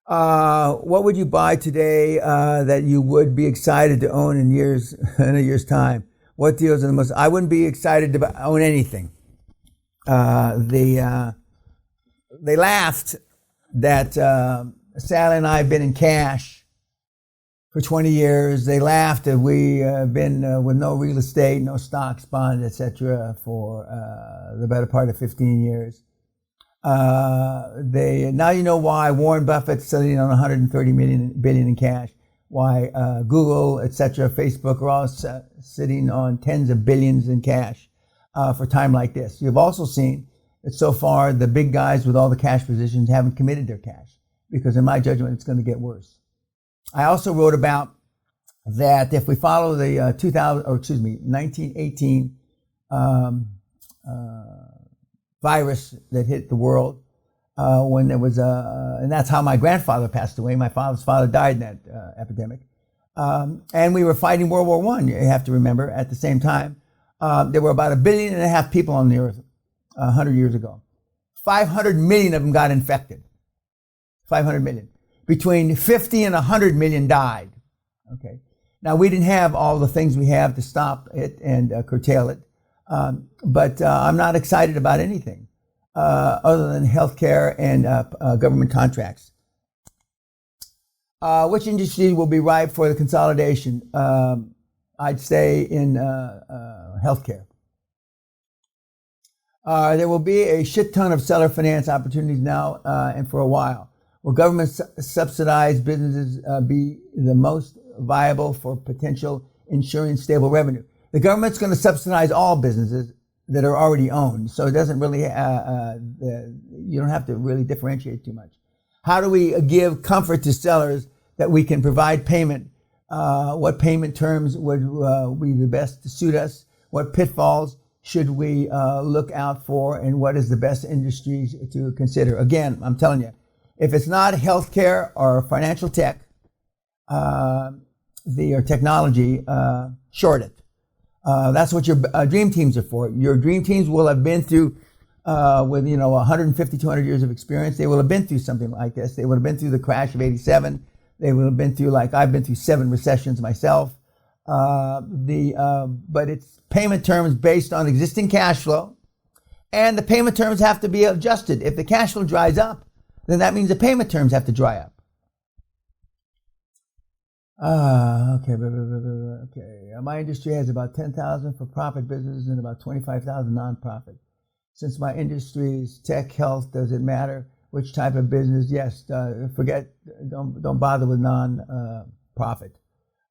What would you buy today that you would be excited to own in a year's time? What deals are the most? I wouldn't be excited to own anything. They laughed that Sally and I have been in cash for 20 years. They laughed that we have been with no real estate, no stocks, bonds, etc. for the better part of 15 years. Now you know why Warren Buffett's sitting on 130 billion in cash. Why Google, etc., Facebook are all sitting on tens of billions in cash for a time like this. You've also seen that so far the big guys with all the cash positions haven't committed their cash because, in my judgment, it's going to get worse. I also wrote about that if we follow the 1918 virus that hit the world when there was and that's how my grandfather passed away. My father's father died in that epidemic. And we were fighting World War I, you have to remember, at the same time. There were about 1.5 billion people on the earth 100 years ago. 500 million of them got infected. 500 million. Between 50 and 100 million died. Okay. Now, we didn't have all the things we have to stop it and curtail it. But I'm not excited about anything other than healthcare and government contracts. Which industry will be ripe for the consolidation? I'd say in healthcare. There will be a shit ton of seller finance opportunities now and for a while. Will government subsidized businesses be the most viable for potential ensuring stable revenue? The government's going to subsidize all businesses that are already owned, so it doesn't really, you don't have to really differentiate too much. How do we give comfort to sellers that we can provide payment? What payment terms would be the best to suit us? What pitfalls should we look out for? And what is the best industries to consider? Again, I'm telling you, if it's not healthcare or financial tech, or technology, short it. That's what your dream teams are for. Your dream teams will have been through, with 150, 200 years of experience. They will have been through something like this. They would have been through the crash of '87. They would have been through, like I've been through 7 recessions myself. But it's payment terms based on existing cash flow, and the payment terms have to be adjusted. If the cash flow dries up, then that means the payment terms have to dry up. Okay. My industry has about 10,000 for-profit businesses and about 25,000 non-profit. Since my industry is tech, health, does it matter which type of business? Yes. Don't bother with non-profit.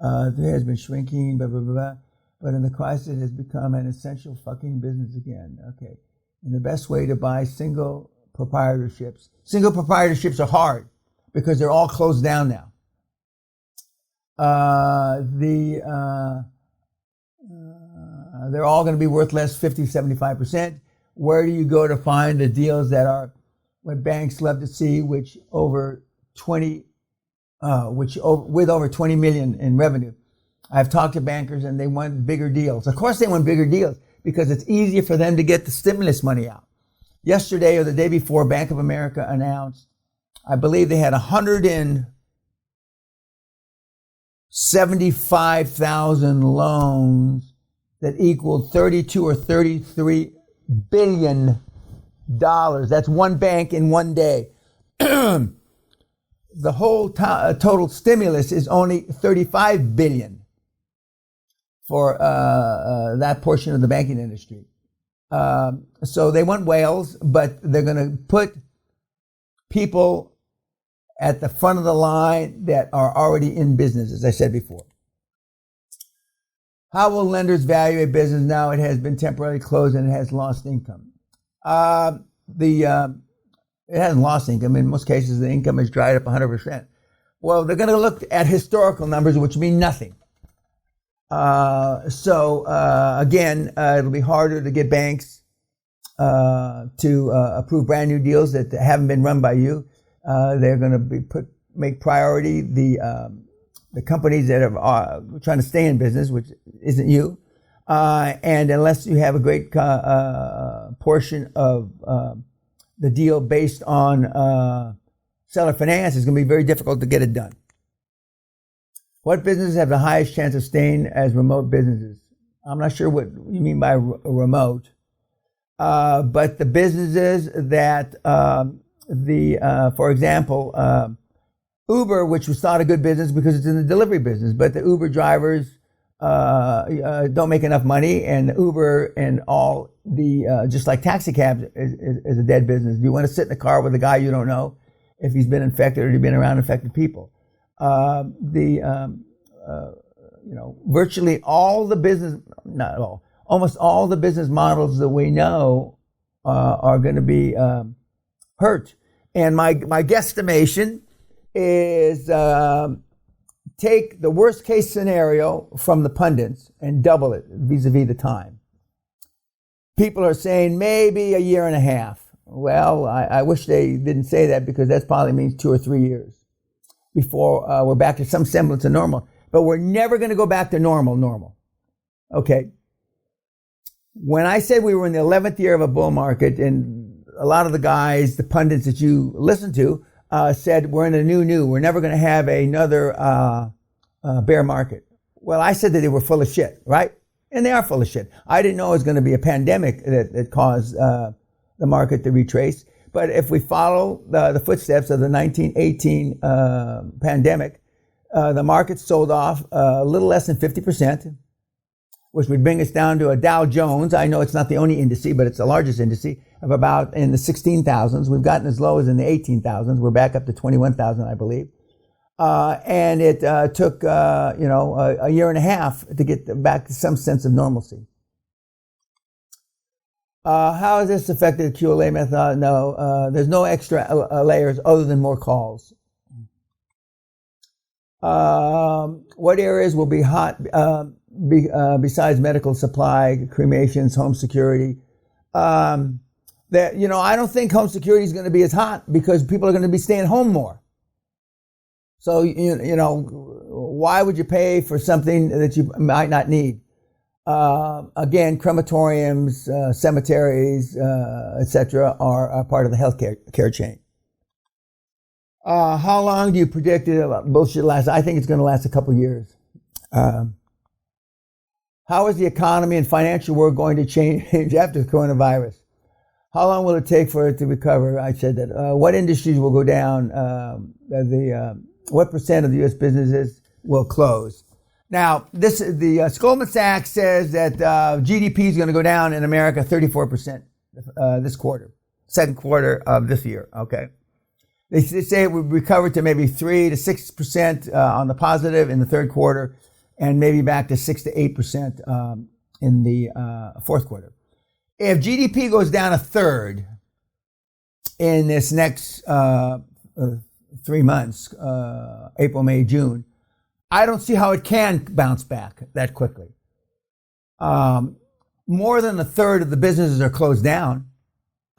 There has been shrinking, blah, blah, blah, blah. But in the crisis, it has become an essential fucking business again. Okay. And the best way to buy single proprietorships. Single proprietorships are hard because they're all closed down now. They're all going to be worth less, 50, 75%. Where do you go to find the deals that are what banks love to see, with over 20 million in revenue? I've talked to bankers and they want bigger deals. Of course they want bigger deals because it's easier for them to get the stimulus money out. Yesterday or the day before, Bank of America announced, I believe they had 175,000 loans that equaled 32 or 33 billion dollars. That's one bank in one day. The whole total stimulus is only 35 billion for that portion of the banking industry. So they want whales, but they're going to put people at the front of the line that are already in business, as I said before. How will lenders value a business now it has been temporarily closed and it has lost income? It hasn't lost income. In most cases, the income is dried up 100%. Well, they're going to look at historical numbers, which mean nothing. Again, it'll be harder to get banks to approve brand new deals that haven't been run by you. They're going to make priority the companies that are trying to stay in business, which isn't you. And unless you have a great portion of the deal based on seller finance, it's going to be very difficult to get it done. What businesses have the highest chance of staying as remote businesses? I'm not sure what you mean by remote, but the businesses that for example, Uber, which was thought a good business because it's in the delivery business, but the Uber drivers don't make enough money, and Uber and all the just like taxi cabs is a dead business. Do you want to sit in the car with a guy you don't know if he's been infected or he's been around infected people? Virtually all the business, not all, almost all the business models that we know are going to be hurt. And my guesstimation is take the worst case scenario from the pundits and double it vis-a-vis the time. People are saying maybe a year and a half. Well, I wish they didn't say that, because that probably means 2 or 3 years before we're back to some semblance of normal. But we're never going to go back to normal. Okay. When I said we were in the 11th year of a bull market, and a lot of the guys, the pundits that you listen to, said we're in a new. We're never going to have another bear market. Well, I said that they were full of shit, right? And they are full of shit. I didn't know it was going to be a pandemic that caused the market to retrace. But if we follow the footsteps of the 1918 pandemic, the market sold off a little less than 50%, which would bring us down to a Dow Jones. I know it's not the only indice, but it's the largest indice, of about in the 16,000s. We've gotten as low as in the 18,000s. We're back up to 21,000, I believe. And it took, a year and a half to get back to some sense of normalcy. How has this affected the QLA method? No, there's no extra layers other than more calls. What areas will be hot besides medical supply, cremations, home security? I don't think home security is going to be as hot because people are going to be staying home more. So, why would you pay for something that you might not need? Again, crematoriums, cemeteries, etc., are part of the healthcare chain. How long do you predict bullshit lasts? I think it's going to last a couple of years. How is the economy and financial world going to change after the coronavirus? How long will it take for it to recover? I said that. What industries will go down? What percent of the U.S. businesses will close? Now, the Goldman Sachs says that GDP is going to go down in America 34% this quarter, second quarter of this year. Okay, they say it would recover to maybe 3 to 6% on the positive in the third quarter, and maybe back to 6 to 8% in the fourth quarter. If GDP goes down a third in this next 3 months, April, May, June, I don't see how it can bounce back that quickly. More than a third of the businesses are closed down.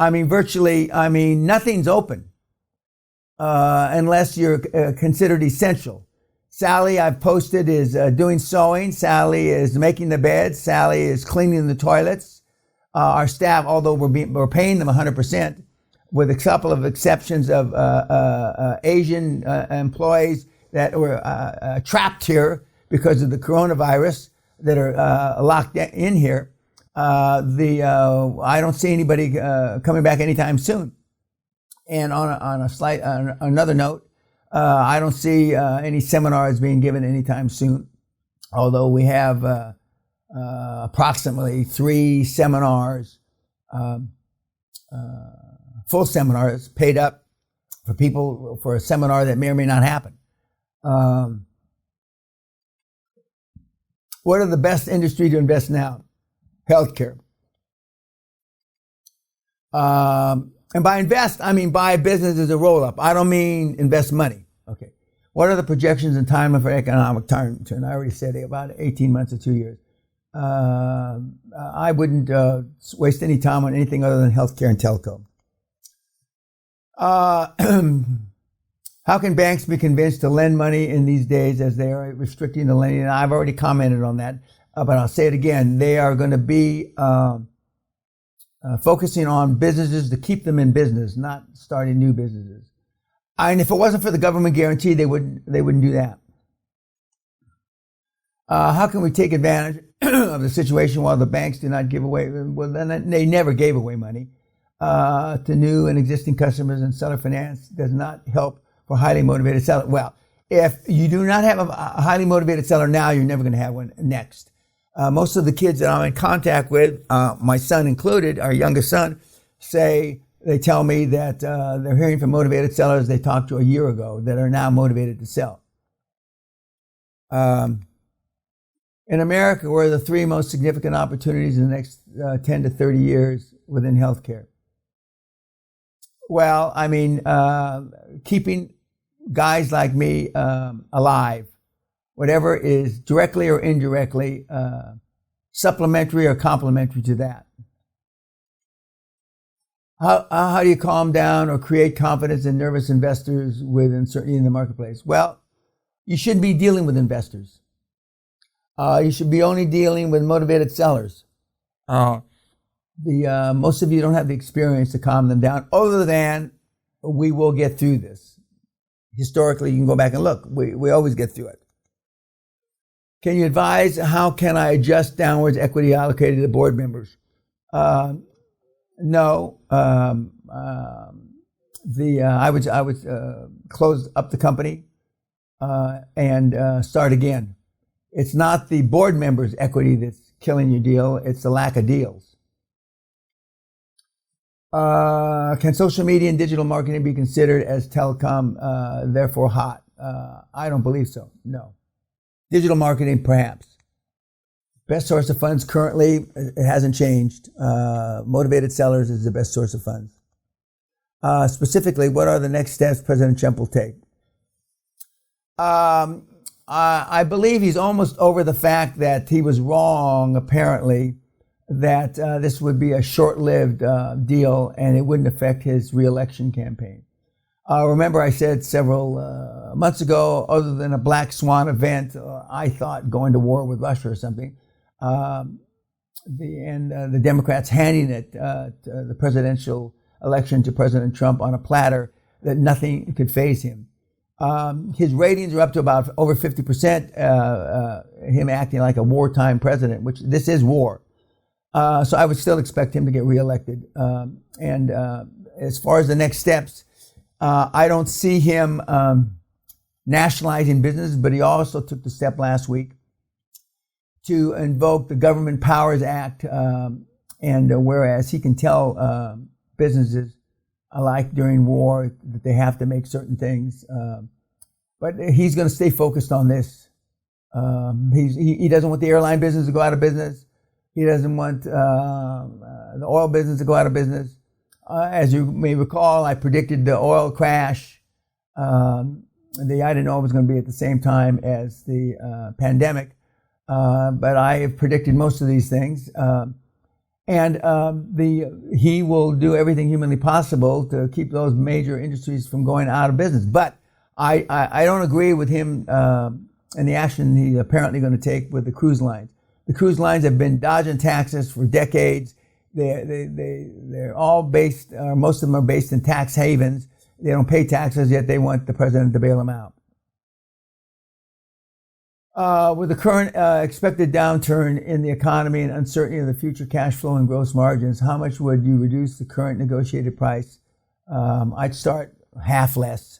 Virtually, nothing's open unless you're considered essential. Sally, I've posted, is doing sewing. Sally is making the beds. Sally is cleaning the toilets. Our staff, although we're paying them 100%, with a couple of exceptions of Asian employees that were trapped here because of the coronavirus that are locked in here. I don't see anybody coming back anytime soon. And on another note, I don't see any seminars being given anytime soon. Although we have approximately 3 seminars, full seminars paid up for people for a seminar that may or may not happen. What are the best industry to invest now? Healthcare. And by invest, I mean buy business as a roll-up. I don't mean invest money. Okay. What are the projections and timeline for economic turn? I already said about 18 months to 2 years. I wouldn't waste any time on anything other than healthcare and telco. How can banks be convinced to lend money in these days as they are restricting the lending? And I've already commented on that, but I'll say it again. They are going to be focusing on businesses to keep them in business, not starting new businesses. And if it wasn't for the government guarantee, they wouldn't do that. How can we take advantage of the situation while the banks do not give away? Well, then they never gave away money to new and existing customers, and seller finance does not help for highly motivated sellers. Well, if you do not have a highly motivated seller now, you're never going to have one next. Most of the kids that I'm in contact with, my son included, our youngest son, they tell me that they're hearing from motivated sellers they talked to a year ago that are now motivated to sell. In America, what are the three most significant opportunities in the next 10 to 30 years within healthcare? Well, I mean, keeping guys like me alive, whatever is directly or indirectly supplementary or complementary to that. How do you calm down or create confidence in nervous investors with uncertainty in the marketplace? Well, you shouldn't be dealing with investors. You should be only dealing with motivated sellers. Most of you don't have the experience to calm them down, other than we will get through this. Historically, you can go back and look. We always get through it. Can you advise how can I adjust downwards equity allocated to the board members? No. I would close up the company and start again. It's not the board members' equity that's killing your deal. It's the lack of deals. Can social media and digital marketing be considered as telecom, therefore hot? I don't believe so. No. Digital marketing, perhaps. Best source of funds currently, it hasn't changed. Motivated sellers is the best source of funds. Specifically, what are the next steps President Trump will take? I believe he's almost over the fact that he was wrong, apparently, that this would be a short-lived deal and it wouldn't affect his re-election campaign. Remember I said several months ago, other than a black swan event, I thought going to war with Russia or something, the Democrats handing it, the presidential election to President Trump on a platter, that nothing could faze him. His ratings are up to about over 50%, him acting like a wartime president, which this is war. So I would still expect him to get reelected. As far as the next steps, I don't see him nationalizing businesses, but he also took the step last week to invoke the Government Powers Act, whereas he can tell businesses, like during war, that they have to make certain things. But he's going to stay focused on this. He doesn't want the airline business to go out of business. He doesn't want the oil business to go out of business. As you may recall, I predicted the oil crash. I didn't know it was going to be at the same time as the pandemic, but I have predicted most of these things. He will do everything humanly possible to keep those major industries from going out of business. But I don't agree with him and the action he's apparently going to take with the cruise lines. The cruise lines have been dodging taxes for decades. They're all based, most of them are based in tax havens. They don't pay taxes, yet they want the president to bail them out. With the current expected downturn in the economy and uncertainty of the future cash flow and gross margins, how much would you reduce the current negotiated price? I'd start half less.